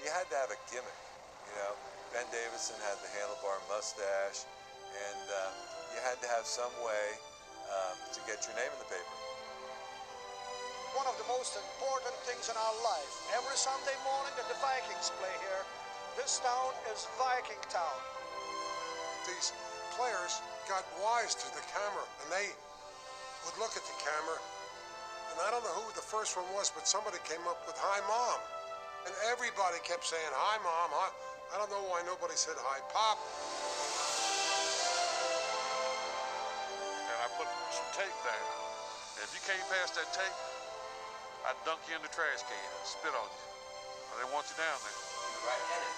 you had to have a gimmick. You know, Ben Davison had the handlebar mustache, and you had to have some way to get your name in the paper. One of the most important things in our life. Every Sunday morning that the Vikings play here, this town is Viking town. These players got wise to the camera, and they would look at the camera, and I don't know who the first one was, but somebody came up with "Hi, Mom." And everybody kept saying, "Hi, Mom." Hi. I don't know why nobody said "Hi, Pop." And I put some tape there. And if you came past that tape, I'd dunk you in the trash can, spit on you. I didn't want you down there. Right in it.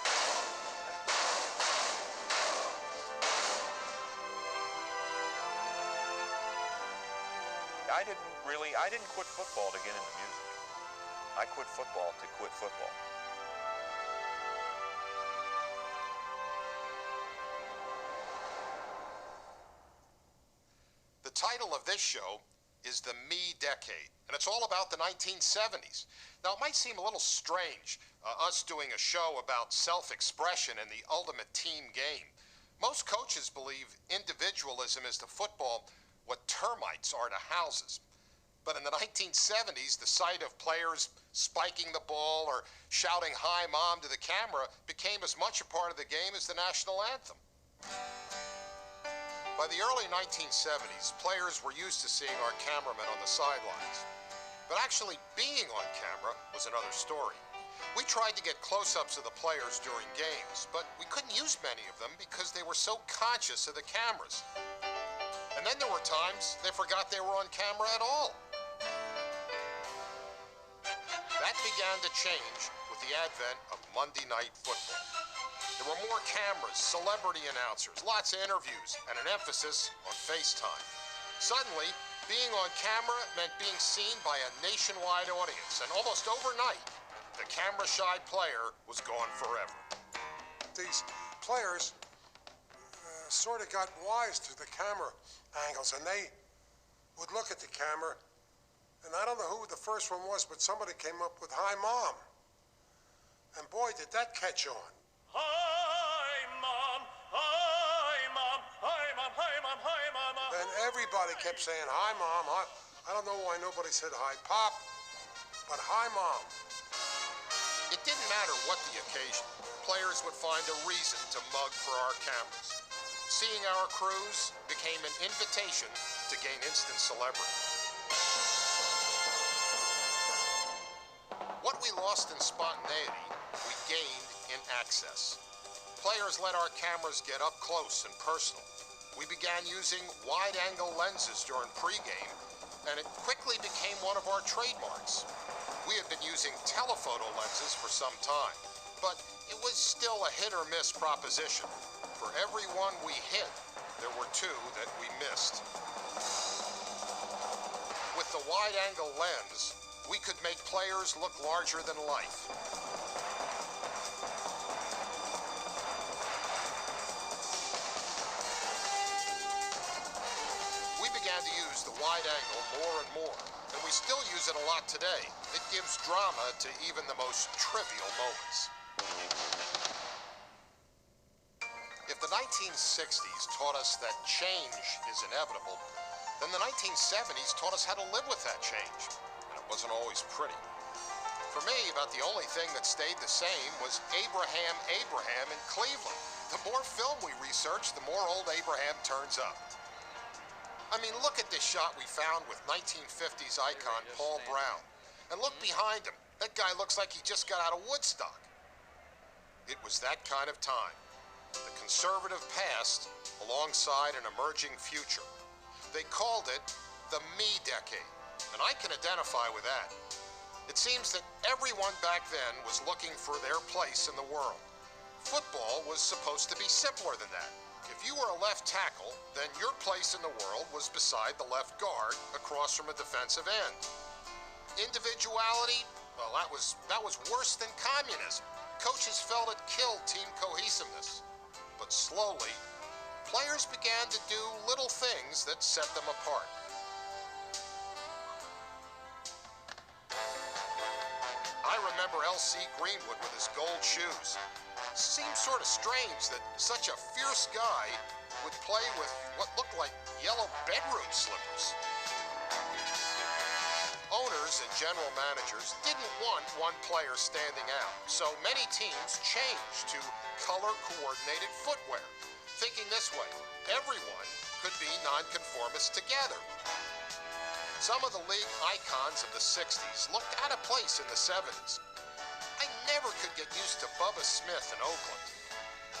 I didn't quit football to get into music. I quit football to quit football. The title of this show is The Me Decade, and it's all about the 1970s. Now, it might seem a little strange, us doing a show about self-expression and the ultimate team game. Most coaches believe individualism is to football what termites are to houses. But in the 1970s, the sight of players spiking the ball or shouting "Hi, Mom" to the camera became as much a part of the game as the national anthem. By the early 1970s, players were used to seeing our cameramen on the sidelines. But actually being on camera was another story. We tried to get close-ups of the players during games, but we couldn't use many of them because they were so conscious of the cameras. And then there were times they forgot they were on camera at all. That began to change with the advent of Monday Night Football. There were more cameras, celebrity announcers, lots of interviews, and an emphasis on FaceTime. Suddenly, being on camera meant being seen by a nationwide audience, and almost overnight, the camera-shy player was gone forever. These players sort of got wise to the camera angles, and they would look at the camera, and I don't know who the first one was, but somebody came up with "Hi, Mom." And boy, did that catch on. Hi, Mom. Hi, Mom. Hi, Mom. Hi, Mom. Hi, Mama. And everybody kept saying "Hi, Mom." Hi. I don't know why nobody said "Hi, Pop," but "Hi, Mom." It didn't matter what the occasion. Players would find a reason to mug for our cameras. Seeing our crews became an invitation to gain instant celebrity. What we lost in spontaneity, we gained in access. Players let our cameras get up close and personal. We began using wide-angle lenses during pregame, and it quickly became one of our trademarks. We had been using telephoto lenses for some time, but it was still a hit-or-miss proposition. For every one we hit, there were two that we missed. With the wide-angle lens, we could make players look larger than life. We began to use the wide angle more and more, and we still use it a lot today. It gives drama to even the most trivial moments. If the 1960s taught us that change is inevitable, then the 1970s taught us how to live with that change. Wasn't always pretty. For me, about the only thing that stayed the same was Abraham in Cleveland. The more film we research, the more old Abraham turns up. I mean, look at this shot we found with 1950s icon Paul Brown. And look behind him. That guy looks like he just got out of Woodstock. It was that kind of time. The conservative past alongside an emerging future. They called it the Me Decade. And I can identify with that. It seems that everyone back then was looking for their place in the world. Football was supposed to be simpler than that. If you were a left tackle, then your place in the world was beside the left guard across from a defensive end. Individuality, well, that was worse than communism. Coaches felt it killed team cohesiveness. But slowly, players began to do little things that set them apart. I remember L.C. Greenwood with his gold shoes. Seems sort of strange that such a fierce guy would play with what looked like yellow bedroom slippers. Owners and general managers didn't want one player standing out, so many teams changed to color-coordinated footwear, thinking this way, everyone could be nonconformists together. Some of the league icons of the 60s looked out of place in the 70s. I never could get used to Bubba Smith in Oakland.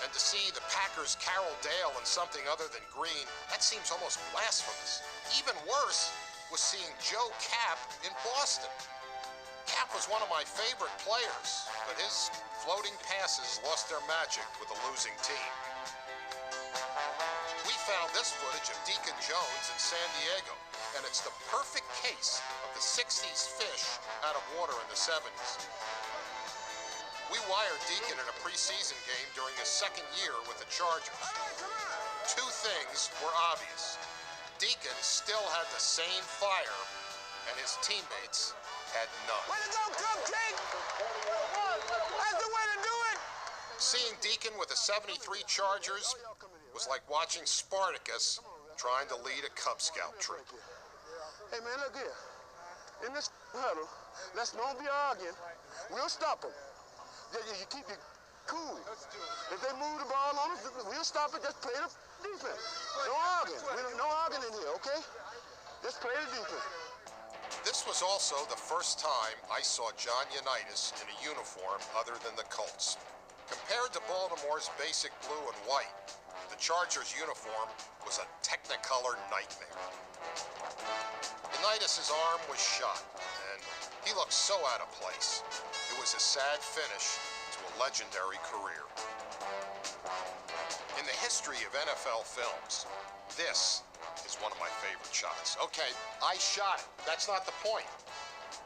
And to see the Packers' Carroll Dale in something other than green, that seems almost blasphemous. Even worse was seeing Joe Kapp in Boston. Kapp was one of my favorite players, but his floating passes lost their magic with a losing team. We found this footage of Deacon Jones in San Diego, and it's the perfect case of the 60s fish out of water in the 70s. We wired Deacon in a preseason game during his second year with the Chargers. Two things were obvious. Deacon still had the same fire, and his teammates had none. Way to go, Coach King! That's the way to do it! Seeing Deacon with the 73 Chargers was like watching Spartacus trying to lead a Cub Scout troop. Hey, man, look here. In this huddle, let's don't be arguing. We'll stop them. You keep it cool. If they move the ball on us, we'll stop it. Just play the defense. No arguing. No arguing in here, okay? Just play the defense. This was also the first time I saw John Unitas in a uniform other than the Colts. Compared to Baltimore's basic blue and white, the Chargers uniform was a Technicolor nightmare. Unitas' arm was shot, and he looked so out of place. It was a sad finish to a legendary career. In the history of NFL films, this is one of my favorite shots. Okay, I shot it. That's not the point.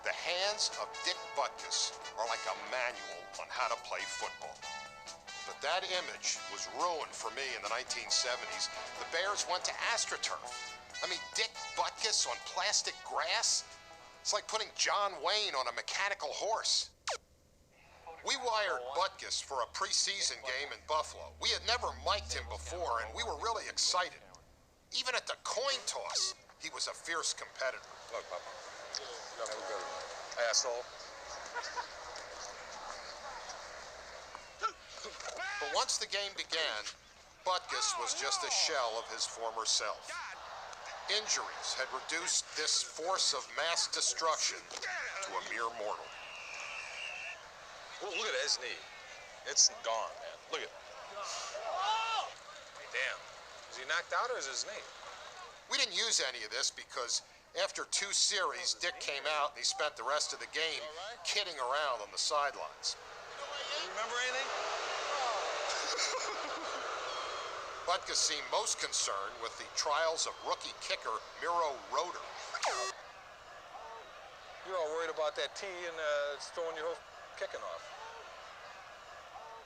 The hands of Dick Butkus are like a manual on how to play football. But that image was ruined for me in the 1970s. The Bears went to AstroTurf. I mean, Dick Butkus on plastic grass? It's like putting John Wayne on a mechanical horse. We wired Butkus for a preseason game in Buffalo. We had never mic'd him before, and we were really excited. Even at the coin toss, he was a fierce competitor. Look, Papa. Have a good one. Asshole. But once the game began, Butkus was just a shell of his former self. Injuries had reduced this force of mass destruction to a mere mortal. Well, look at his knee. It's gone, man. Look at it. Hey, damn. Is he knocked out or is his knee? We didn't use any of this because after 2 series, Dick came out and he spent the rest of the game kidding around on the sidelines. You remember anything? Butkus seemed most concerned with the trials of rookie kicker Miro Roeder. You're all worried about that tee and it's throwing your whole kicking off.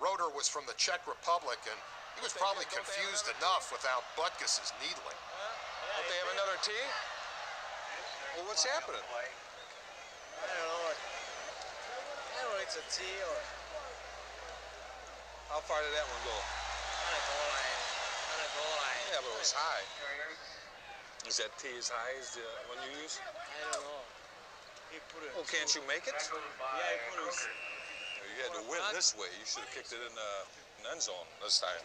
Roeder was from the Czech Republic, and he was probably confused enough without Butkus's needling. Don't they have another tee? Well, what's happening? I don't know. I don't know, it's a tee or How far did that one go? on a goal line. On a goal line. Yeah, but it was high. Is that tee as high as the one you use? I don't know. He put it. Well, can't you make it? Yeah, he put it. You had to win this way. You should have kicked it in the end zone this time.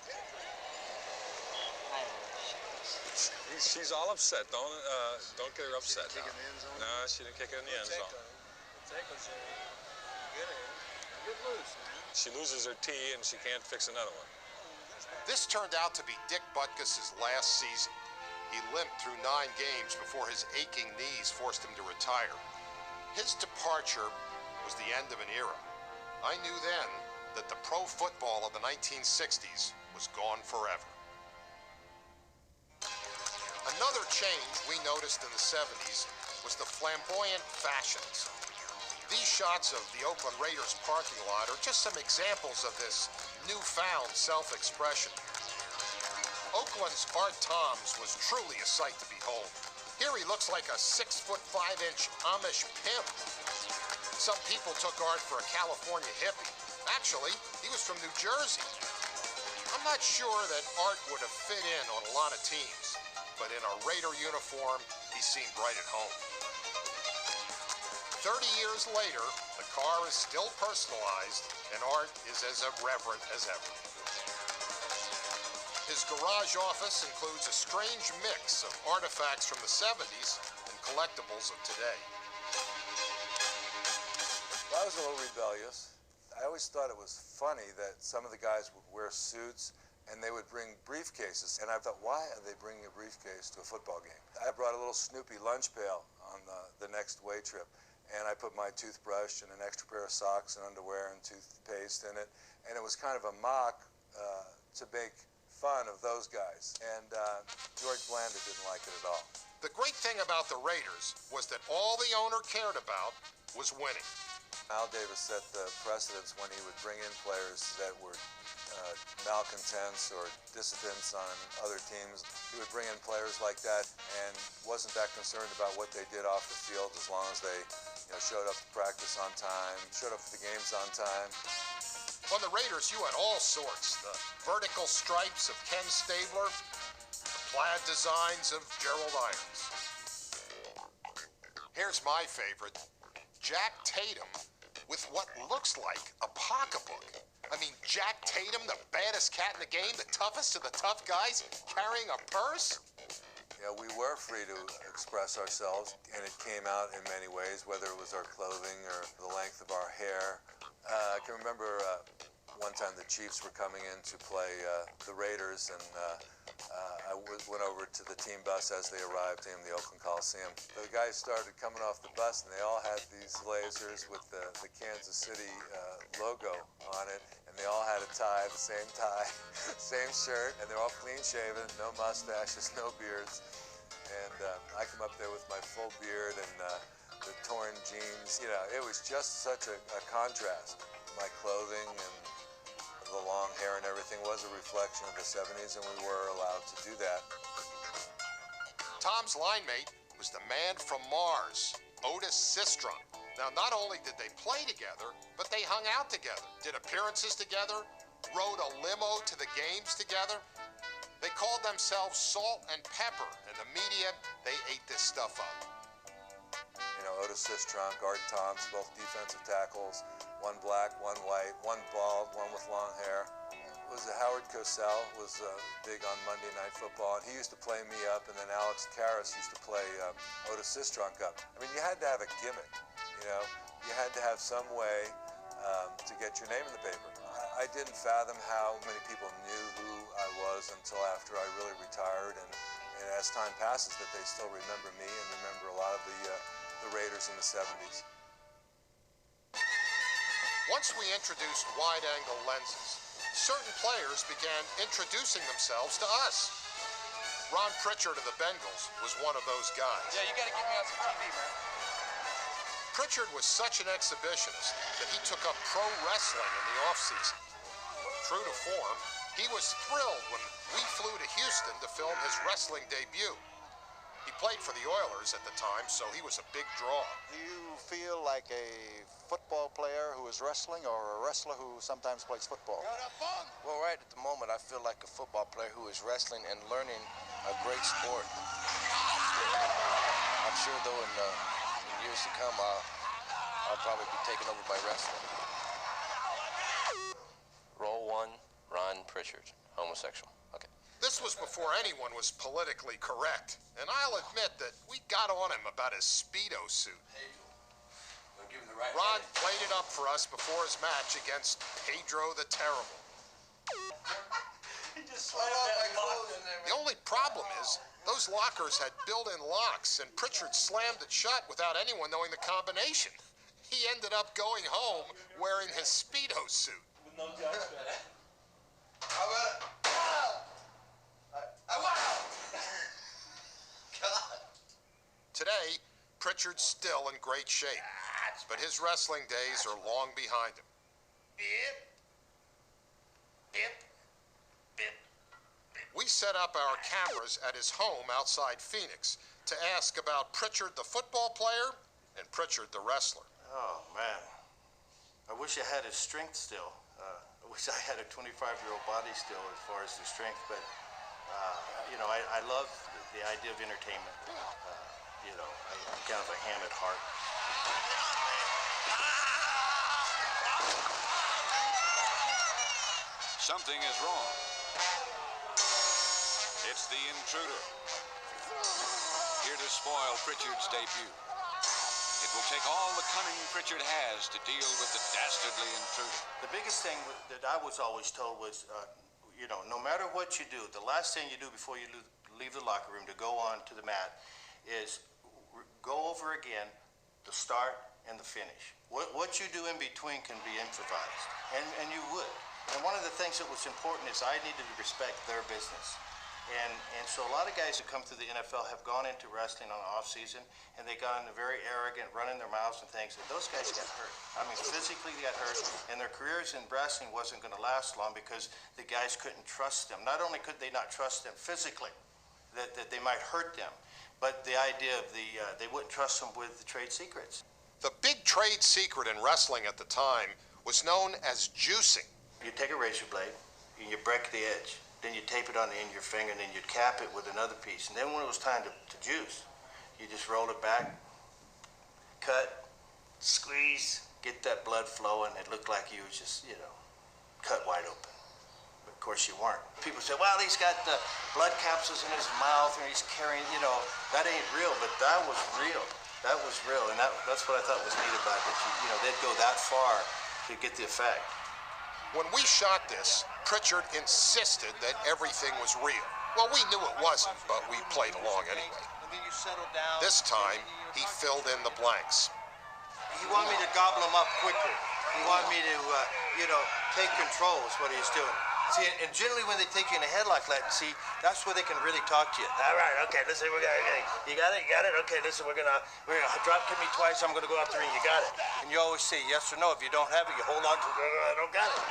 She's all upset. Don't get her upset. Kick it in the end zone? No, she didn't kick it in the end zone. Get loose, man. She loses her tee and she can't fix another one. This turned out to be Dick Butkus's last season. He limped through 9 games before his aching knees forced him to retire. His departure was the end of an era. I knew then that the pro football of the 1960s was gone forever. Another change we noticed in the 70s was the flamboyant fashions. These shots of the Oakland Raiders parking lot are just some examples of this newfound self-expression. Oakland's Art Toms was truly a sight to behold. Here he looks like a 6'5" Amish pimp. Some people took Art for a California hippie. Actually, he was from New Jersey. I'm not sure that Art would have fit in on a lot of teams, but in a Raider uniform, he seemed right at home. 30 years later, the car is still personalized, and Art is as irreverent as ever. His garage office includes a strange mix of artifacts from the 70s and collectibles of today. Well, I was a little rebellious. I always thought it was funny that some of the guys would wear suits and they would bring briefcases. And I thought, why are they bringing a briefcase to a football game? I brought a little Snoopy lunch pail on the next away trip. And I put my toothbrush and an extra pair of socks and underwear and toothpaste in it. And it was kind of a mock to make fun of those guys. And George Blanda didn't like it at all. The great thing about the Raiders was that all the owner cared about was winning. Al Davis set the precedence when he would bring in players that were malcontents or dissidents on other teams. He would bring in players like that and wasn't that concerned about what they did off the field as long as they showed up to practice on time, showed up for the games on time. On the Raiders, you had all sorts. The vertical stripes of Ken Stabler, the plaid designs of Gerald Irons. Here's my favorite, Jack Tatum with what looks like a pocketbook. I mean, Jack Tatum, the baddest cat in the game, the toughest of the tough guys, carrying a purse? Yeah, we were free to express ourselves, and it came out in many ways, whether it was our clothing or the length of our hair. I can remember one time the Chiefs were coming in to play the Raiders, and I went over to the team bus as they arrived in the Oakland Coliseum. The guys started coming off the bus, and they all had these blazers with the Kansas City logo on it, and they all had a tie, the same tie, same shirt, and they're all clean-shaven, no mustaches, no beards. And I come up there with my full beard and the torn jeans. It was just such a contrast. My clothing and the long hair and everything was a reflection of the 70s, and we were allowed to do that. Tom's line mate was the man from Mars, Otis Sistrunk. Now, not only did they play together, but they hung out together, did appearances together, rode a limo to the games together. They called themselves Salt and Pepper, and the media, they ate this stuff up. Otis Sistrunk, Art Toms, both defensive tackles, one black, one white, one bald, one with long hair. Howard Cosell was big on Monday Night Football, and he used to play me up, and then Alex Karras used to play Otis Sistrunk up. I mean, you had to have a gimmick, You had to have some way to get your name in the paper. I didn't fathom how many people knew who I was until after I really retired, and as time passes, that they still remember me and remember a lot of the Raiders in the 70s. Once we introduced wide-angle lenses, certain players began introducing themselves to us. Ron Pritchard of the Bengals was one of those guys. Yeah, you gotta get me on some TV, man. Pritchard was such an exhibitionist that he took up pro wrestling in the offseason. True to form, he was thrilled when we flew to Houston to film his wrestling debut. He played for the Oilers at the time, so he was a big draw. Do you feel like a football player who is wrestling or a wrestler who sometimes plays football? Well, right at the moment, I feel like a football player who is wrestling and learning a great sport. I'm sure, though, in years to come, I'll probably be taken over by wrestling. Roll one, Ron Pritchard, homosexual. Okay. This was before anyone was politically correct, and I'll admit that we got on him about his Speedo suit. Ron played it up for us before his match against Pedro the Terrible. He just slammed that lock in there. The only problem is, those lockers had built-in locks, and Pritchard slammed it shut without anyone knowing the combination. He ended up going home wearing his Speedo suit. With no judgment. Today, Pritchard's still in great shape, but his wrestling days are long behind him. We set up our cameras at his home outside Phoenix to ask about Pritchard the football player and Pritchard the wrestler. Oh, man. I wish I had his strength still. I wish I had a 25-year-old body still as far as the strength, but, you know, I love the idea of entertainment. You know, I'm kind of a ham at heart. Something is wrong. It's the intruder. Here to spoil Pritchard's debut. It will take all the cunning Pritchard has to deal with the dastardly intruder. The biggest thing that I was always told was, you know, no matter what you do, the last thing you do before you leave the locker room to go on to the mat is go over again the start and the finish. What you do in between can be improvised, and you would. And one of the things that was important is I needed to respect their business. And so a lot of guys who come to the NFL have gone into wrestling on the off season, and they got into very arrogant, running their mouths and things, and those guys got hurt. I mean, physically they got hurt, and their careers in wrestling wasn't going to last long because the guys couldn't trust them. Not only could they not trust them physically, that they might hurt them, but the idea of they wouldn't trust them with the trade secrets. The big trade secret in wrestling at the time was known as juicing. You take a razor blade, and you break the edge. Then you tape it on the end of your finger, and then you'd cap it with another piece. And then when it was time to juice, you just roll it back, cut, squeeze, get that blood flowing. It looked like you was just, you know, cut wide open. But of course you weren't. People say, well, he's got the blood capsules in his mouth, and he's carrying, you know, that ain't real. But that was real. That was real, and that's what I thought was neat about it. You know, they'd go that far to get the effect. When we shot this, Pritchard insisted that everything was real. Well, we knew it wasn't, but we played along anyway. This time, he filled in the blanks. He wanted me to gobble him up quicker. He wanted me to, you know, take control is what he was doing. See, and generally when they take you in a headlock like that, see, that's where they can really talk to you. All right, okay, listen, you got it? Okay, listen, we're gonna drop kick me twice, I'm gonna go out there and you got it. And you always say yes or no. If you don't have it, you hold on to it, I don't got it.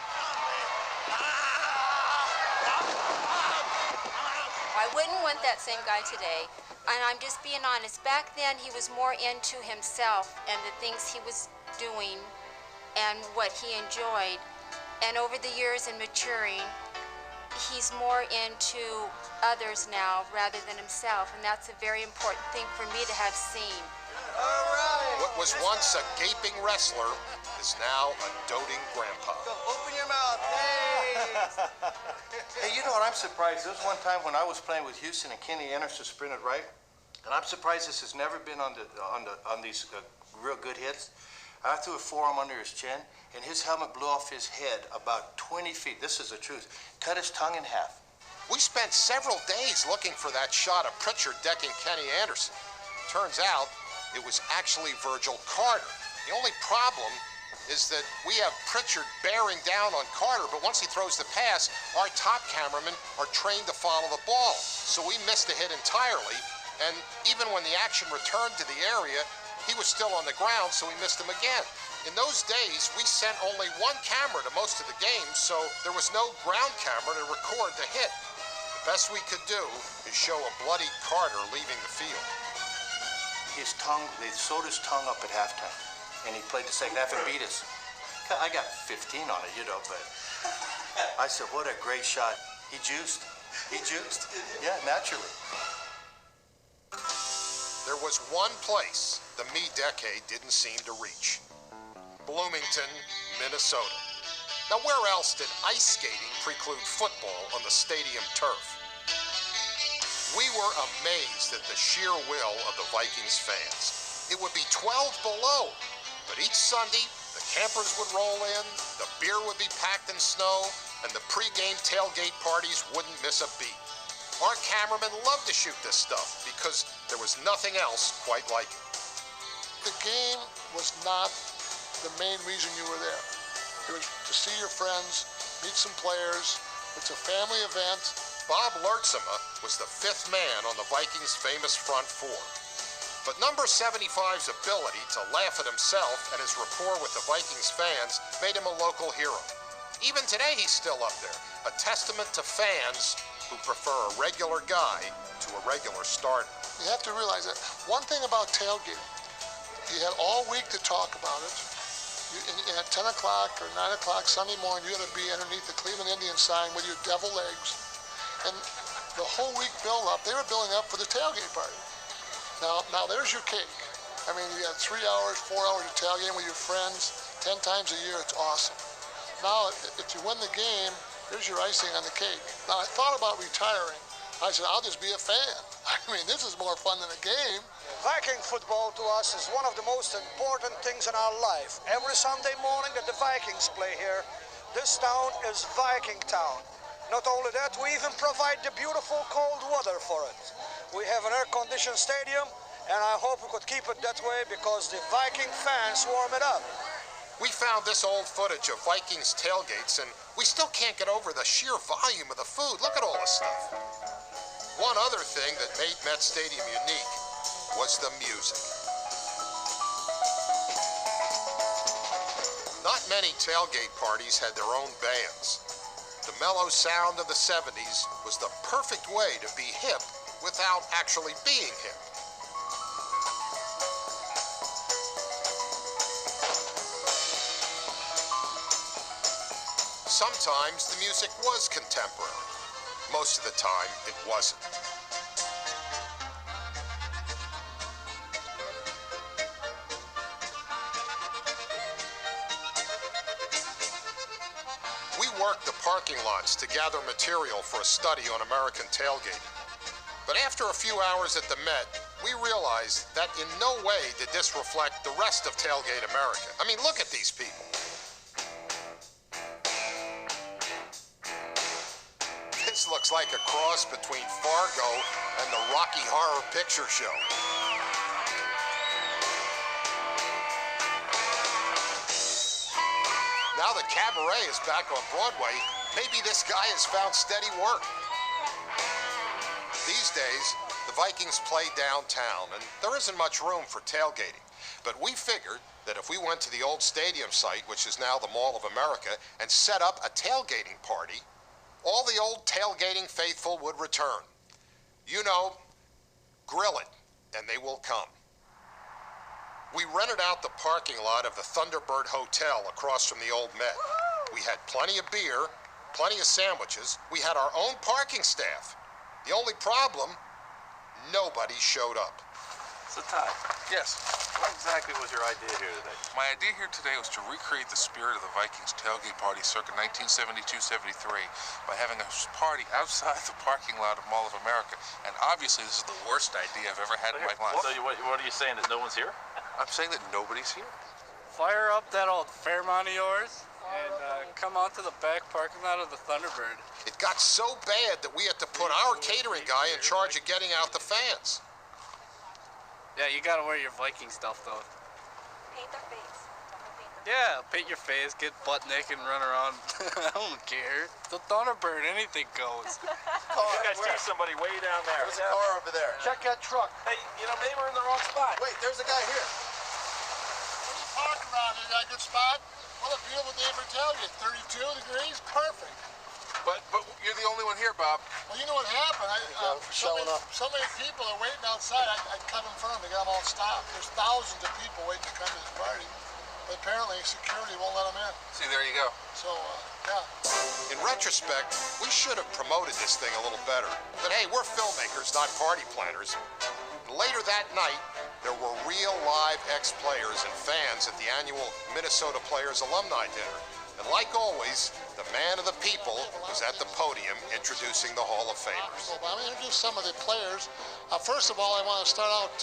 I wouldn't want that same guy today, and I'm just being honest. Back then, he was more into himself and the things he was doing and what he enjoyed. And over the years and maturing, he's more into others now rather than himself, and that's a very important thing for me to have seen. All right. What was once a gaping wrestler is now a doting grandpa. Go, open your mouth. Hey. Hey, you know what? I'm surprised. There was one time when I was playing with Houston and Kenny Anderson sprinted right, and I'm surprised this has never been on these real good hits. I threw a forearm under his chin, and his helmet blew off his head about 20 feet. This is the truth. Cut his tongue in half. We spent several days looking for that shot of Pritchard decking Kenny Anderson. Turns out, it was actually Virgil Carter. The only problem is that we have Pritchard bearing down on Carter, but once he throws the pass, our top cameramen are trained to follow the ball. So we missed the hit entirely, and even when the action returned to the area, he was still on the ground, so we missed him again. In those days, we sent only one camera to most of the games, so there was no ground camera to record the hit. The best we could do is show a bloody Carter leaving the field. His tongue, they sewed his tongue up at halftime, and he played the second half and beat us. I got 15 on it, you know, but I said, what a great shot. He juiced. He juiced. Yeah, naturally. There was one place the me decade didn't seem to reach. Bloomington, Minnesota. Now, where else did ice skating preclude football on the stadium turf? We were amazed at the sheer will of the Vikings fans. It would be 12 below, but each Sunday, the campers would roll in, the beer would be packed in snow, and the pregame tailgate parties wouldn't miss a beat. Our cameramen loved to shoot this stuff because there was nothing else quite like it. The game was not the main reason you were there. It was to see your friends, meet some players. It's a family event. Bob Lertzema was the fifth man on the Vikings' famous front four. But number 75's ability to laugh at himself and his rapport with the Vikings fans made him a local hero. Even today, he's still up there, a testament to fans who prefer a regular guy to a regular starter. You have to realize that one thing about tailgating, You had all week to talk about it. And at 10 o'clock or 9 o'clock Sunday morning, you had to be underneath the Cleveland Indians sign with your devil legs. And the whole week build-up, they were building up for the tailgate party. Now there's your cake. I mean, you got 3 hours, 4 hours of tailgating with your friends, 10 times a year. It's awesome. Now, if you win the game, there's your icing on the cake. Now, I thought about retiring. I said, I'll just be a fan. I mean, this is more fun than a game. Viking football to us is one of the most important things in our life. Every Sunday morning that the Vikings play here, this town is Viking town. Not only that, we even provide the beautiful cold weather for it. We have an air-conditioned stadium, and I hope we could keep it that way because the Viking fans warm it up. We found this old footage of Vikings tailgates, and we still can't get over the sheer volume of the food. Look at all this stuff. One other thing that made Met Stadium unique was the music. Not many tailgate parties had their own bands. The mellow sound of the 70s was the perfect way to be hip without actually being hip. Sometimes the music was contemporary. Most of the time, it wasn't. We worked the parking lots to gather material for a study on American tailgating. But after a few hours at the Met, we realized that in no way did this reflect the rest of Tailgate America. I mean, look at these people. This looks like a cross between Fargo and the Rocky Horror Picture Show. Now that Cabaret is back on Broadway, maybe this guy has found steady work. These days, the Vikings play downtown, and there isn't much room for tailgating. But we figured that if we went to the old stadium site, which is now the Mall of America, and set up a tailgating party, all the old tailgating faithful would return. You know, grill it, and they will come. We rented out the parking lot of the Thunderbird Hotel across from the old Met. We had plenty of beer, plenty of sandwiches. We had our own parking staff. The only problem, nobody showed up. So Todd, Yes. what exactly was your idea here today? My idea here today was to recreate the spirit of the Vikings tailgate party circa 1972-73 by having a party outside the parking lot of Mall of America. And obviously, this is the worst idea I've ever had in my life. So what are you saying, that no one's here? I'm saying that nobody's here. Fire up that old Fairmont of yours and come out to the back parking lot of the Thunderbird. It got so bad that we had to put our catering guy in charge of getting out the fans. Yeah, you gotta wear your Viking stuff though. Paint their face. Yeah, paint your face, get butt naked and run around. I don't care. The Thunderbird, anything goes. You guys see somebody way down there. There's a car over there. Check that truck. Hey, maybe we're in the wrong spot. Wait, there's a guy here. What are you talking about? You got a good spot? What a beautiful day for tailgate. 32 degrees, perfect. But you're the only one here, Bob. Well, you know what happened? So many people are waiting outside. I cut in front of them. They got them all stopped. There's thousands of people waiting to come to this party. But apparently security won't let them in. See, there you go. So, yeah. In retrospect, we should have promoted this thing a little better. But hey, we're filmmakers, not party planners. And later that night, there were real live ex-players and fans at the annual Minnesota Players Alumni Dinner. And like always, the man of the people was at the podium introducing the Hall of Famers. I'm going to introduce some of the players. First of all, I want to start out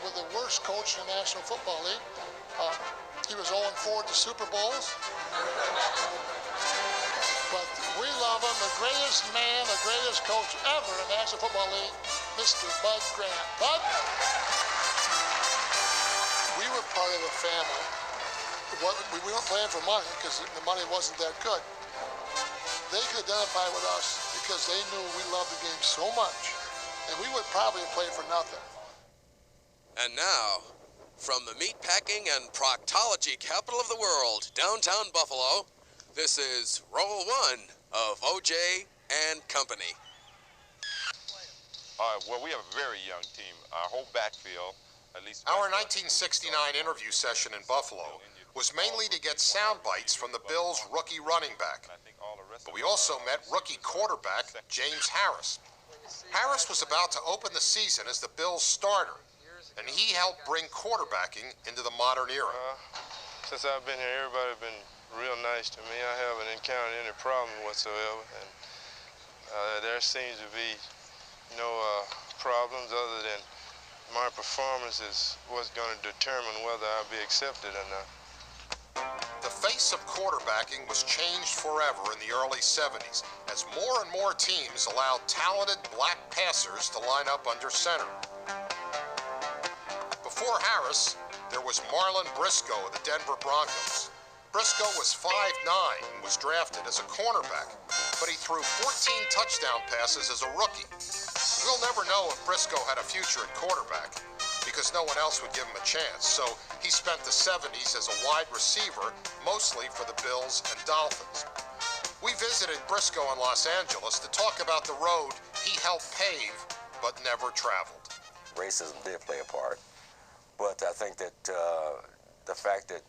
with the worst coach in the National Football League. He was 0-4 at the Super Bowls. But we love him, the greatest man, the greatest coach ever in the National Football League, Mr. Bud Grant. Bud, we were part of the family. We weren't playing for money because the money wasn't that good. They could identify with us because they knew we loved the game so much, and we would probably play for nothing. And now, from the meatpacking and proctology capital of the world, downtown Buffalo, this is Roll One of O.J. and Company. Well, we have a very young team. Our whole backfield, Our 1969 interview session in Buffalo was mainly to get sound bites from the Bills' rookie running back. But we also met rookie quarterback James Harris. Harris was about to open the season as the Bills' starter, and he helped bring quarterbacking into the modern era. Since I've been here, everybody's been real nice to me. I haven't encountered any problem whatsoever, and there seems to be no problems other than my performance is what's going to determine whether I'll be accepted or not. The face of quarterbacking was changed forever in the early 70s as more and more teams allowed talented black passers to line up under center. Before Harris, there was Marlon Briscoe of the Denver Broncos. Briscoe was 5'9" and was drafted as a cornerback, but he threw 14 touchdown passes as a rookie. We'll never know if Briscoe had a future at quarterback because no one else would give him a chance, so he spent the 70s as a wide receiver, mostly for the Bills and Dolphins. We visited Briscoe in Los Angeles to talk about the road he helped pave but never traveled. Racism did play a part, but I think that the fact that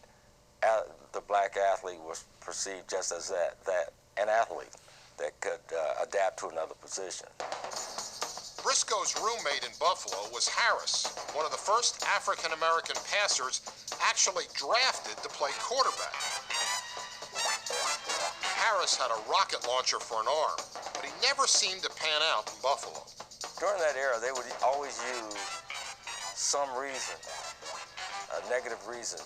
the black athlete was perceived just as an athlete that could adapt to another position. Briscoe's roommate in Buffalo was Harris, one of the first African-American passers actually drafted to play quarterback. Harris had a rocket launcher for an arm, but he never seemed to pan out in Buffalo. During that era, they would always use some reason, a negative reason,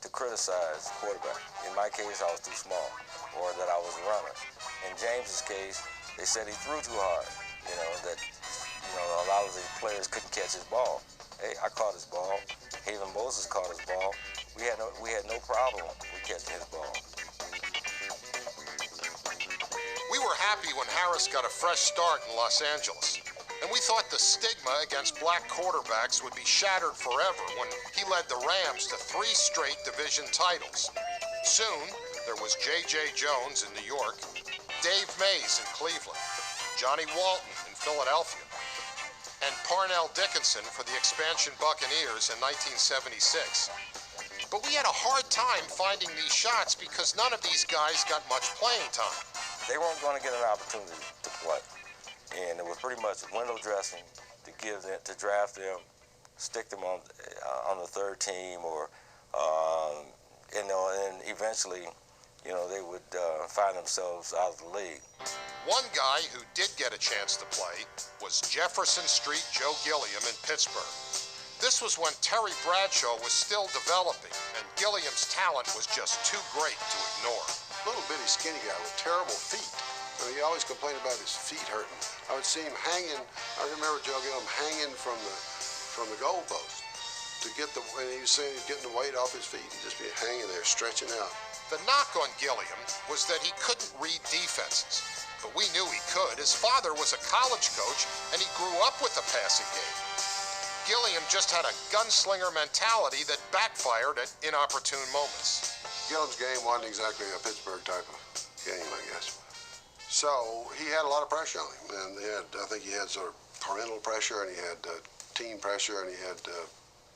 to criticize the quarterback. In my case, I was too small, or that I was a runner. In James's case, they said he threw too hard, that a lot of the players couldn't catch his ball. Hey, I caught his ball. Haven Moses caught his ball. We had no problem with catching his ball. We were happy when Harris got a fresh start in Los Angeles, and we thought the stigma against black quarterbacks would be shattered forever when he led the Rams to 3 straight division titles. Soon, there was J.J. Jones in New York, Dave Mays in Cleveland, Johnny Walton in Philadelphia, and Parnell Dickinson for the expansion Buccaneers in 1976. But we had a hard time finding these shots because none of these guys got much playing time. They weren't going to get an opportunity to play, and it was pretty much window dressing to draft them, stick them on the third team, or and eventually, they would find themselves out of the league. One guy who did get a chance to play was Jefferson Street Joe Gilliam in Pittsburgh. This was when Terry Bradshaw was still developing, and Gilliam's talent was just too great to ignore. Little bitty skinny guy with terrible feet. He always complained about his feet hurting. I would see him hanging. I remember Joe Gilliam hanging from the goalpost when he was saying he was getting the weight off his feet. He'd just be hanging there, stretching out. The knock on Gilliam was that he couldn't read defenses, but we knew he could. His father was a college coach, and he grew up with a passing game. Gilliam just had a gunslinger mentality that backfired at inopportune moments. Gilliam's game wasn't exactly a Pittsburgh type of game, I guess. So he had a lot of pressure on him, and I think he had sort of parental pressure, and he had team pressure, and he had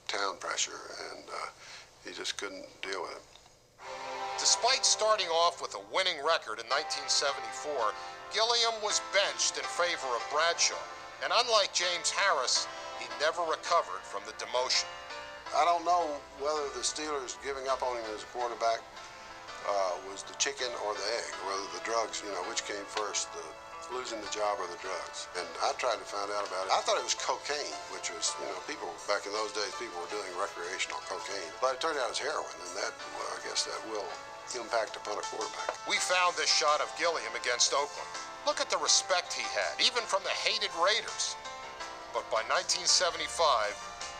town pressure, and he just couldn't deal with it. Despite starting off with a winning record in 1974, Gilliam was benched in favor of Bradshaw, and unlike James Harris, he never recovered from the demotion. I don't know whether the Steelers giving up on him as a quarterback was the chicken or the egg, or whether the drugs, which came first, losing the job or the drugs. And I tried to find out about it. I thought it was cocaine, which was, people, back in those days, people were doing recreational cocaine. But it turned out it was heroin, and that, I guess that will impact upon a quarterback. We found this shot of Gilliam against Oakland. Look at the respect he had, even from the hated Raiders. But by 1975,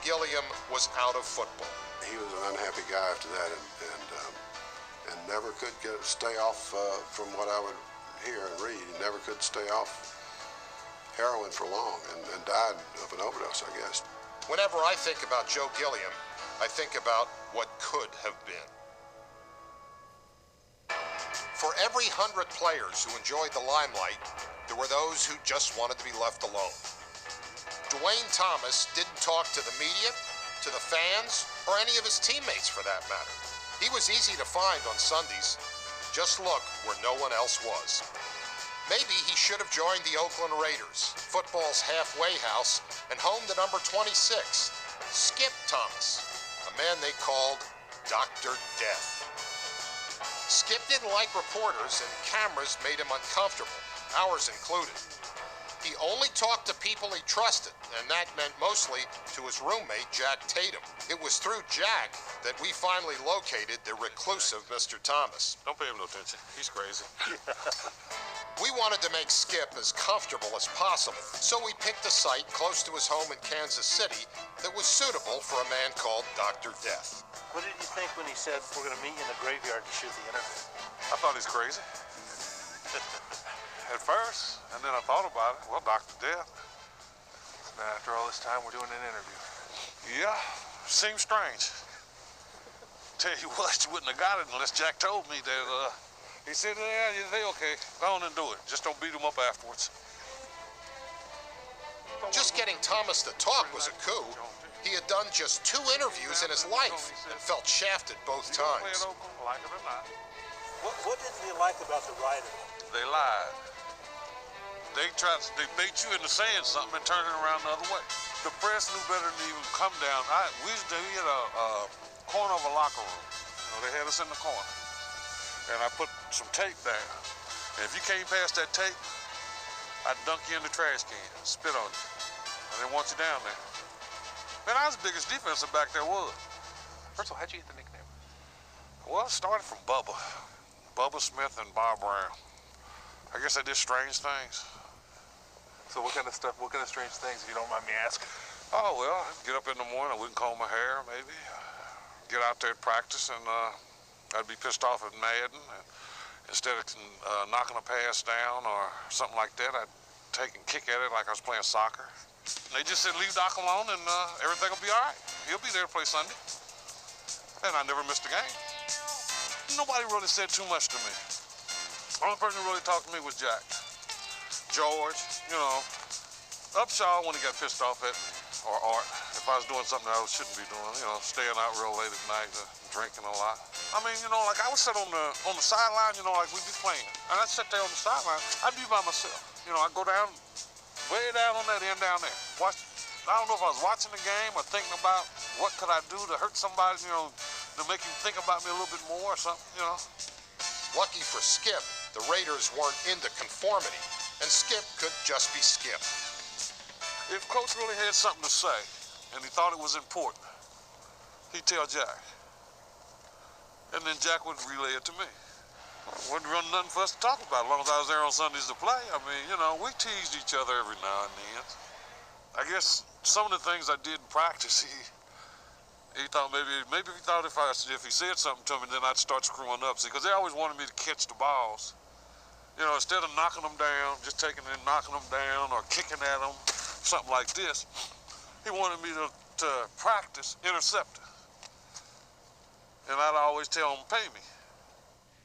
Gilliam was out of football. He was an unhappy guy after that, and never could stay off from what I would hear and read. He never could stay off heroin for long, and died of an overdose, I guess. Whenever I think about Joe Gilliam, I think about what could have been. For every 100 players who enjoyed the limelight, there were those who just wanted to be left alone. Dwayne Thomas didn't talk to the media, to the fans, or any of his teammates for that matter. He was easy to find on Sundays. Just look where no one else was. Maybe he should have joined the Oakland Raiders, football's halfway house, and home to number 26, Skip Thomas, a man they called Dr. Death. Skip didn't like reporters, and cameras made him uncomfortable, ours included. He only talked to people he trusted, and that meant mostly to his roommate, Jack Tatum. It was through Jack that we finally located the reclusive Mr. Thomas. Don't pay him no attention. He's crazy. We wanted to make Skip as comfortable as possible, so we picked a site close to his home in Kansas City that was suitable for a man called Dr. Death. What did you think when he said, we're going to meet you in the graveyard to shoot the interview? I thought he's crazy. At first, and then I thought about it. Well, Dr. Death. Now, after all this time, we're doing an interview. Yeah, seems strange. Tell you what, you wouldn't have got it unless Jack told me that, he said, yeah, they okay. Go on and do it. Just don't beat him up afterwards. Just getting Thomas to talk was a coup. He had done just 2 interviews in his life and felt shafted both times. Like it or not. What did you like about the writer? They lied. They bait you into saying something and turn it around the other way. The press knew better than to even come down. We had a corner of a locker room. You know, they had us in the corner. And I put some tape there. And if you came past that tape, I'd dunk you in the trash can, spit on you. I didn't want you down there. Man, I was the biggest defensive back there was. First of all, how'd you get the nickname? Well, it started from Bubba. Bubba Smith and Bob Brown. I guess I did strange things. So what kind of strange things, if you don't mind me asking? Oh, well, I'd get up in the morning, I wouldn't comb my hair, maybe. Get out there at practice, and I'd be pissed off at Madden. And instead of knocking a pass down or something like that, I'd take and kick at it like I was playing soccer. And they just said, leave Doc alone, and everything will be all right. He'll be there to play Sunday. And I never missed a game. Nobody really said too much to me. The only person who really talked to me was Jack. George, you know, Upshaw when he got pissed off at me, or Art, if I was doing something I shouldn't be doing, you know, staying out real late at night, drinking a lot. I mean, you know, like I would sit on the sideline, you know, like we'd be playing, and I'd sit there on the sideline, I'd be by myself. You know, I'd go down, way down on that end down there. Watch, I don't know if I was watching the game or thinking about what could I do to hurt somebody, you know, to make him think about me a little bit more or something, you know. Lucky for Skip, the Raiders weren't into conformity, and Skip could just be Skip. If Coach really had something to say, and he thought it was important, he'd tell Jack. And then Jack would relay it to me. Wouldn't run nothing for us to talk about as long as I was there on Sundays to play. I mean, you know, we teased each other every now and then. I guess some of the things I did in practice, he thought maybe he thought if he said something to me, then I'd start screwing up. See, because they always wanted me to catch the balls. You know, instead of knocking them down, just taking and knocking them down or kicking at them, something like this, he wanted me to practice intercepting. And I'd always tell him, pay me.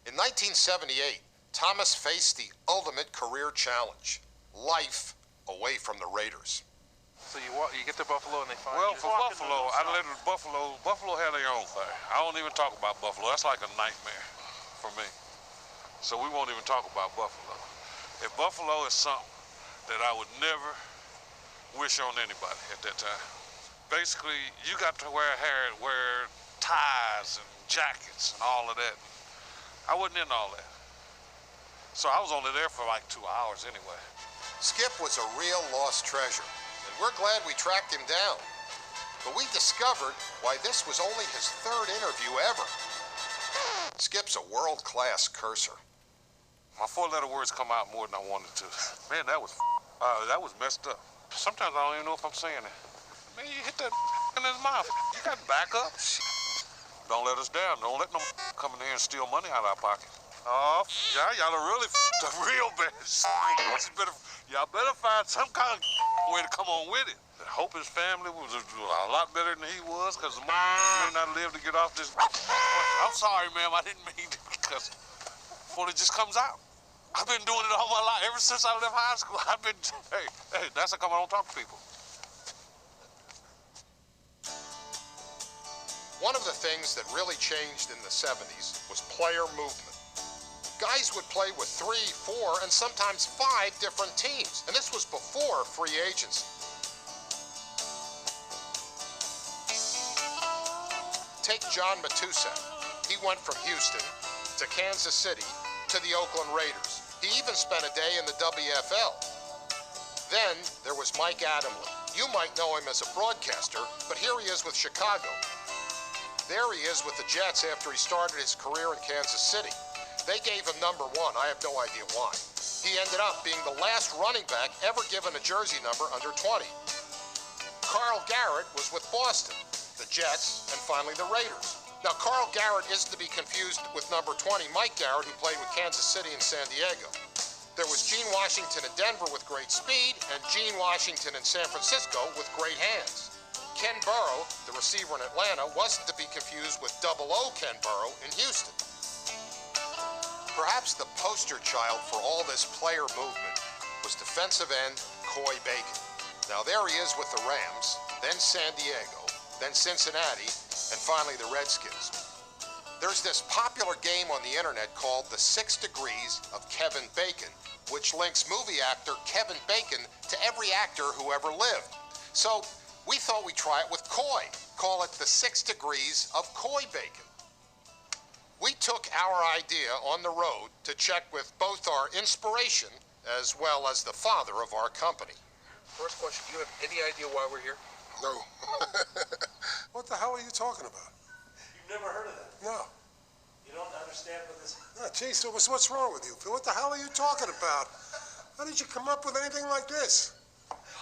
In 1978, Thomas faced the ultimate career challenge, life away from the Raiders. So you get to Buffalo and they find Well, you? for Buffalo, I lived in Buffalo. Buffalo had their own thing. I don't even talk about Buffalo. That's like a nightmare for me. So we won't even talk about Buffalo. If Buffalo is something that I would never wish on anybody at that time. Basically, you got to wear ties and jackets and all of that. I wasn't in all that. So I was only there for like 2 hours anyway. Skip was a real lost treasure, and we're glad we tracked him down. But we discovered why this was only his 3rd interview ever. Skip's a world-class cursor. My 4-letter words come out more than I wanted to. Man, that was messed up. Sometimes I don't even know if I'm saying it. Man, you hit that in his mouth. You got to back up. Don't let us down. Don't let no come in here and steal money out of our pocket. Oh, y'all are really up real bad. Y'all better find some kind of way to come on with it. I hope his family was a lot better than he was, because the man may not live to get off this. I'm sorry, ma'am. I didn't mean to, because it just comes out. I've been doing it all my life. Ever since I left high school, I've been, hey, that's how come I don't talk to people. One of the things that really changed in the 70s was player movement. Guys would play with 3, 4, and sometimes 5 different teams, and this was before free agency. Take John Matusek. He went from Houston to Kansas City to the Oakland Raiders. He even spent a day in the WFL. Then there was Mike Adamle. You might know him as a broadcaster, but here he is with Chicago. There he is with the Jets after he started his career in Kansas City. They gave him number 1. I have no idea why. He ended up being the last running back ever given a jersey number under 20. Carl Garrett was with Boston, the Jets, and finally the Raiders. Now, Carl Garrett isn't to be confused with number 20, Mike Garrett, who played with Kansas City and San Diego. There was Gene Washington in Denver with great speed, and Gene Washington in San Francisco with great hands. Ken Burrow, the receiver in Atlanta, wasn't to be confused with 00 Ken Burrow in Houston. Perhaps the poster child for all this player movement was defensive end Coy Bacon. Now there he is with the Rams, then San Diego, then Cincinnati, and finally the Redskins. There's this popular game on the internet called The 6 Degrees of Kevin Bacon, which links movie actor Kevin Bacon to every actor who ever lived. So we thought we'd try it with Coy. Call it The 6 Degrees of Coy Bacon. We took our idea on the road to check with both our inspiration as well as the father of our company. First question, do you have any idea why we're here? No. What the hell are you talking about? You've never heard of that? No. You don't understand what this is? No, geez, what's wrong with you, Phil? What the hell are you talking about? How did you come up with anything like this?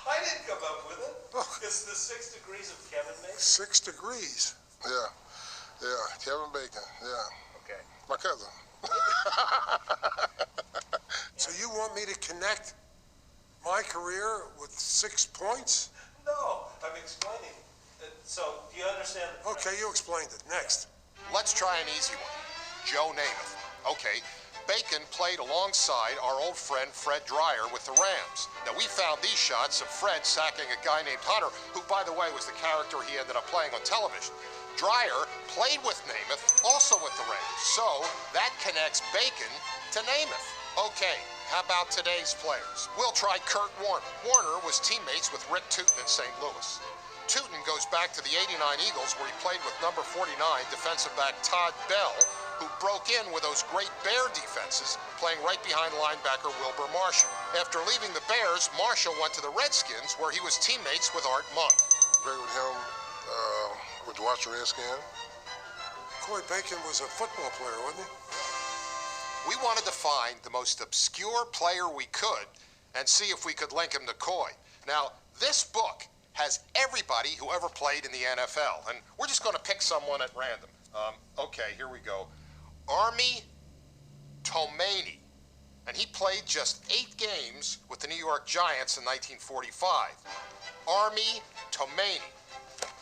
I didn't come up with it. Oh. It's the 6 Degrees of Kevin Bacon. 6 degrees. Yeah, Kevin Bacon, yeah. Okay. My cousin. So you want me to connect my career with 6 points? No, I'm explaining. So, do you understand? Okay, you explained it. Next. Let's try an easy one. Joe Namath. Okay, Bacon played alongside our old friend Fred Dryer with the Rams. Now, we found these shots of Fred sacking a guy named Hunter, who, by the way, was the character he ended up playing on television. Dryer played with Namath, also with the Rams. So, that connects Bacon to Namath. Okay, how about today's players? We'll try Kurt Warner. Warner was teammates with Rick Tootin in St. Louis. Tootin goes back to the '89 Eagles, where he played with number 49 defensive back Todd Bell, who broke in with those great Bear defenses, playing right behind linebacker Wilbur Marshall. After leaving the Bears, Marshall went to the Redskins, where he was teammates with Art Monk. Played with him with the Washington Redskins. Coy Bacon was a football player, wasn't he? We wanted to find the most obscure player we could and see if we could link him to Coy. Now, this book has everybody who ever played in the NFL, and we're just going to pick someone at random. Okay, here we go. Army Tomaney. And he played just 8 games with the New York Giants in 1945. Army Tomaney.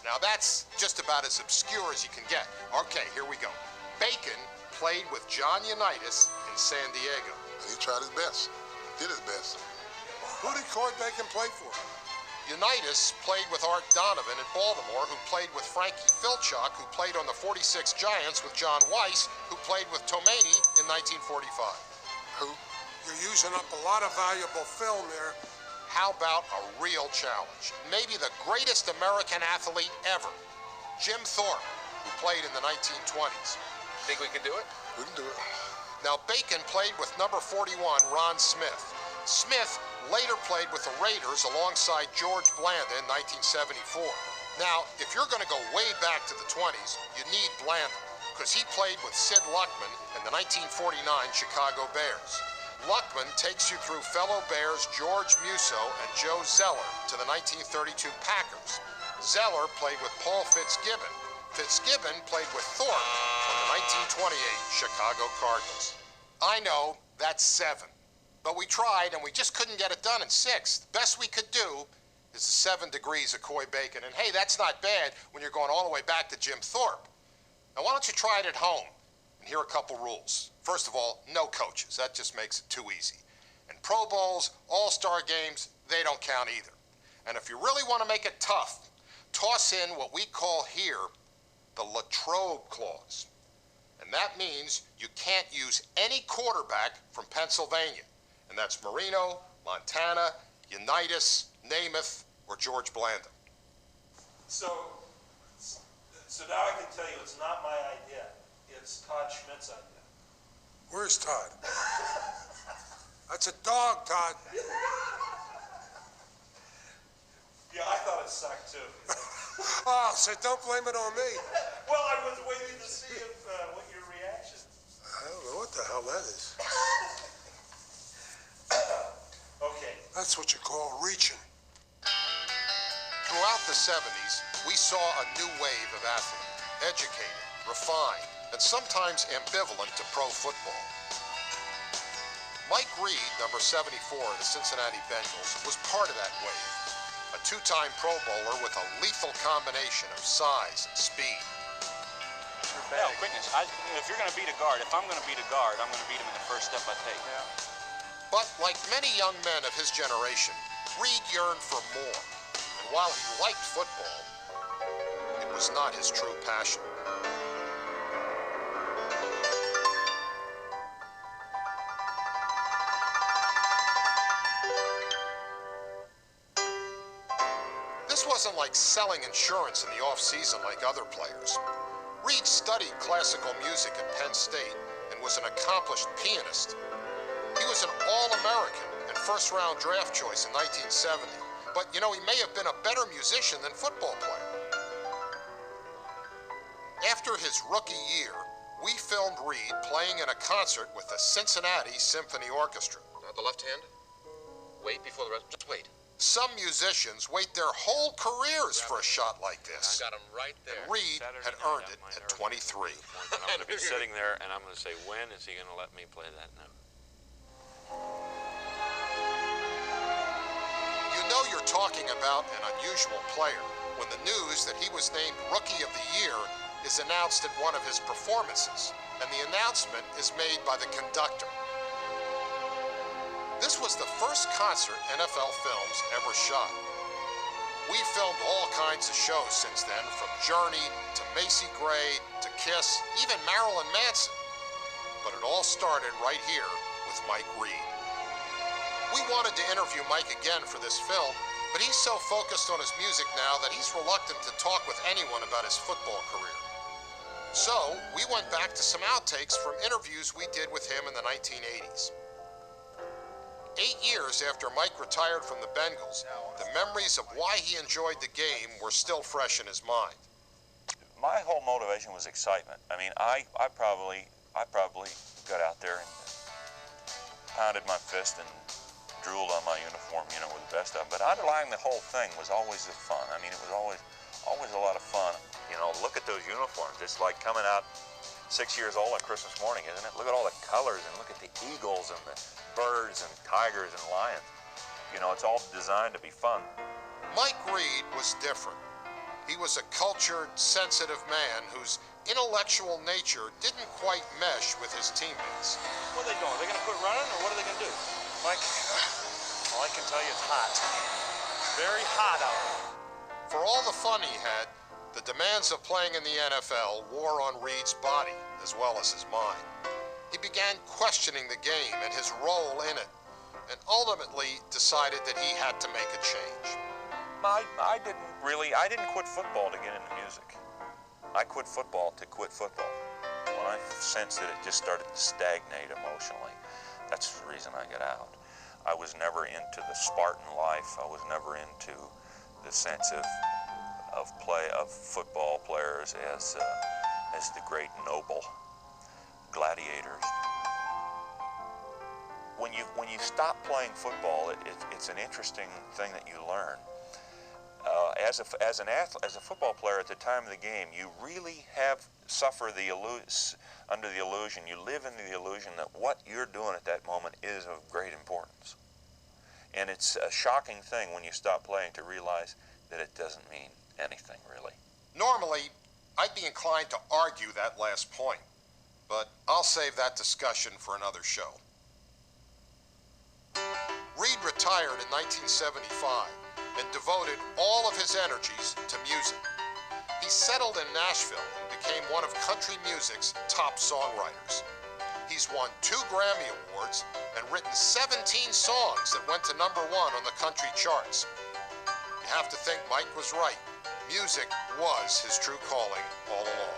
Now, that's just about as obscure as you can get. Okay, here we go. Bacon played with John Unitas in San Diego. He tried his best. Did his best. Who did Coy Bacon play for? Unitas played with Art Donovan in Baltimore, who played with Frankie Filchuk, who played on the 46 Giants with John Weiss, who played with Tomaney in 1945. Who? You're using up a lot of valuable film there. How about a real challenge? Maybe the greatest American athlete ever, Jim Thorpe, who played in the 1920s. Think we can do it? We can do it. Now, Bacon played with number 41, Ron Smith. Smith later played with the Raiders alongside George Blanda in 1974. Now, if you're going to go way back to the 20s, you need Blanda, because he played with Sid Luckman in the 1949 Chicago Bears. Luckman takes you through fellow Bears George Musso and Joe Zeller to the 1932 Packers. Zeller played with Paul Fitzgibbon. Fitzgibbon played with Thorpe on the 1928 Chicago Cardinals. I know, that's 7. But we tried, and we just couldn't get it done in 6. The best we could do is the 7 degrees of Coy Bacon. And hey, that's not bad when you're going all the way back to Jim Thorpe. Now, why don't you try it at home? And here are a couple rules. First of all, no coaches. That just makes it too easy. And Pro Bowls, All-Star games, they don't count either. And if you really want to make it tough, toss in what we call here the Latrobe Clause. And that means you can't use any quarterback from Pennsylvania. And that's Marino, Montana, Unitas, Namath, or George Blanda. So now I can tell you it's not my idea. It's Todd Schmidt's idea. Where's Todd? That's a dog, Todd. Yeah, I thought it sucked too. Oh, so don't blame it on me. Well, I was waiting to see what your reaction. I don't know what the hell that is. Okay. That's what you call reaching. Throughout the 70s, we saw a new wave of athletes, educated, refined, and sometimes ambivalent to pro football. Mike Reed, number 74 of the Cincinnati Bengals, was part of that wave. A two-time Pro Bowler with a lethal combination of size and speed. No, quickness. If you're going to beat a guard, if I'm going to beat a guard, I'm going to beat him in the first step I take. Yeah. But like many young men of his generation, Reed yearned for more. And while he liked football, it was not his true passion. This wasn't like selling insurance in the off-season like other players. Reed studied classical music at Penn State and was an accomplished pianist. He was an All-American and first-round draft choice in 1970. But, you know, he may have been a better musician than football player. After his rookie year, we filmed Reed playing in a concert with the Cincinnati Symphony Orchestra. The left hand? Wait before the rest. Just wait. Some musicians wait their whole careers for a shot like this. I got him right there. And Reed had earned it at 23. I'm going to be sitting there and I'm going to say, when is he going to let me play that note? You know you're talking about an unusual player when the news that he was named Rookie of the Year is announced at one of his performances, and the announcement is made by the conductor. This was the first concert NFL Films ever shot. We filmed all kinds of shows since then, from Journey to Macy Gray to Kiss, even Marilyn Manson. But it all started right here with Mike Reed. We wanted to interview Mike again for this film, but he's so focused on his music now that he's reluctant to talk with anyone about his football career. So we went back to some outtakes from interviews we did with him in the 1980s. 8 years after Mike retired from the Bengals, the memories of why he enjoyed the game were still fresh in his mind. My whole motivation was excitement. I mean, I probably got out there and pounded my fist and drooled on my uniform, you know, with the best of them. But underlying the whole thing was always the fun. I mean, it was always a lot of fun. You know, look at those uniforms. It's like coming out 6 years old on Christmas morning, isn't it? Look at all the colors and look at the eagles and the birds and tigers and lions. You know, it's all designed to be fun. Mike Reed was different. He was a cultured, sensitive man whose intellectual nature didn't quite mesh with his teammates. What are they doing? Are they going to quit running, or what are they going to do? Mike, all I can tell you is hot. Very hot out there. For all the fun he had, the demands of playing in the NFL wore on Reed's body as well as his mind. He began questioning the game and his role in it, and ultimately decided that he had to make a change. I didn't quit football to get into music. I quit football to quit football. When I sensed that it just started to stagnate emotionally, that's the reason I got out. I was never into the Spartan life. I was never into the sense of football players as the great noble gladiators. When you stop playing football, it's an interesting thing that you learn. As a football player at the time of the game, you really suffer under the illusion. You live into the illusion that what you're doing at that moment is of great importance. And it's a shocking thing when you stop playing to realize that it doesn't mean anything, really. Normally, I'd be inclined to argue that last point, but I'll save that discussion for another show. Reed retired in 1975 and devoted all of his energies to music. He settled in Nashville and became one of country music's top songwriters. He's won 2 Grammy Awards and written 17 songs that went to #1 on the country charts. You have to think Mike was right. Music was his true calling all along.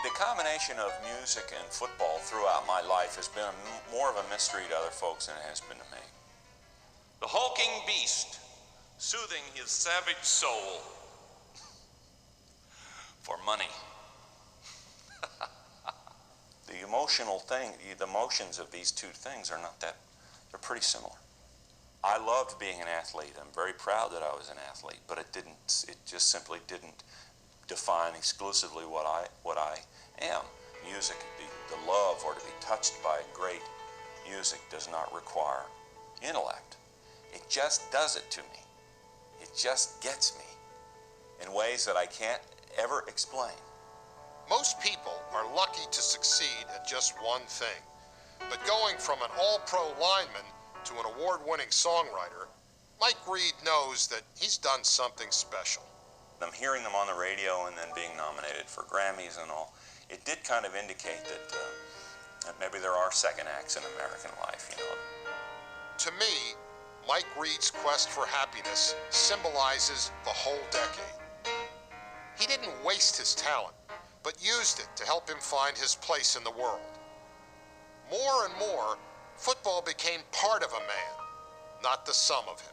The combination of music and football throughout my life has been more of a mystery to other folks than it has been to me. The hulking beast, soothing his savage soul. For money. The emotions of these two things are not that, they're pretty similar. I loved being an athlete. I'm very proud that I was an athlete, but it just simply didn't define exclusively what I am. Music, the love or to be touched by great music does not require intellect. It just does it to me. It just gets me in ways that I can't ever explain. Most people are lucky to succeed at just one thing. But going from an all-pro lineman to an award-winning songwriter, Mike Reed knows that he's done something special. I'm hearing them on the radio and then being nominated for Grammys and all. It did kind of indicate that maybe there are second acts in American life, you know. To me, Mike Reed's quest for happiness symbolizes the whole decade. He didn't waste his talent, but used it to help him find his place in the world. More and more, football became part of a man, not the sum of him.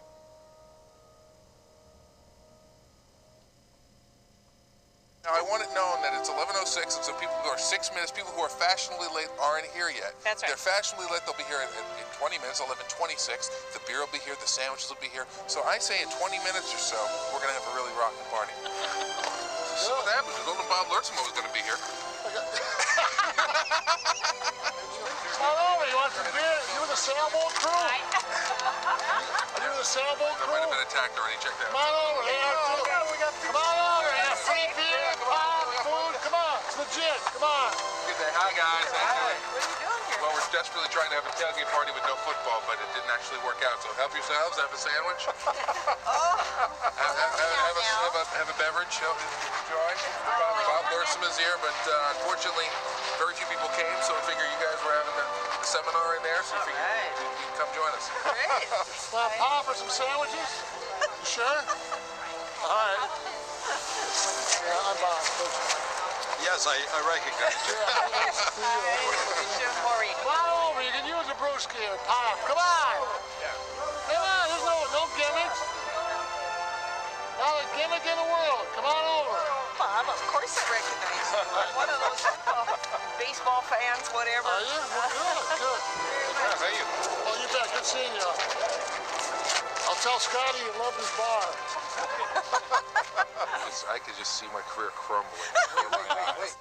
Now, I want it known that it's 11:06, and so people who are 6 minutes, people who are fashionably late aren't here yet. That's right. They're fashionably late, they'll be here in 20 minutes, 11:26. The beer will be here, the sandwiches will be here. So I say in 20 minutes or so, we're going to have a really rocking party. So what happens? We told them Bob Lurtzimo was going to be here. Come over, you want some beer? You the sailboat crew? Are you the sailboat crew? I might have been attacked already. Check that Come on over here. Come on over here. Free beer, pop, food. Come on. It's legit. Come on. Good day. Hi, guys. What are you doing here? Well, we're desperately trying to have a tailgate party with no football, but it didn't actually work out. So help yourselves. Have a sandwich. have a beverage. Enjoy. Bob Lurtzimo is here, but unfortunately, very few people came, so we figure you guys were having the seminar in there, so we figured you can come join us. Great. Want to pop for some sandwiches? You sure? All right. Yeah, I'm Bob. Yes, I recognize you. Come on over. You can use a brewski or pop. Come on. Come on. There's no gimmicks. Not a gimmick in the world. Come on over. Bob, of course I recognize you. I'm one of those baseball fans, whatever. Are you? Well, good. Thank you. Oh, you bet. Good seeing you. I'll tell Scotty you love his bar. I could just see my career crumbling. Wait.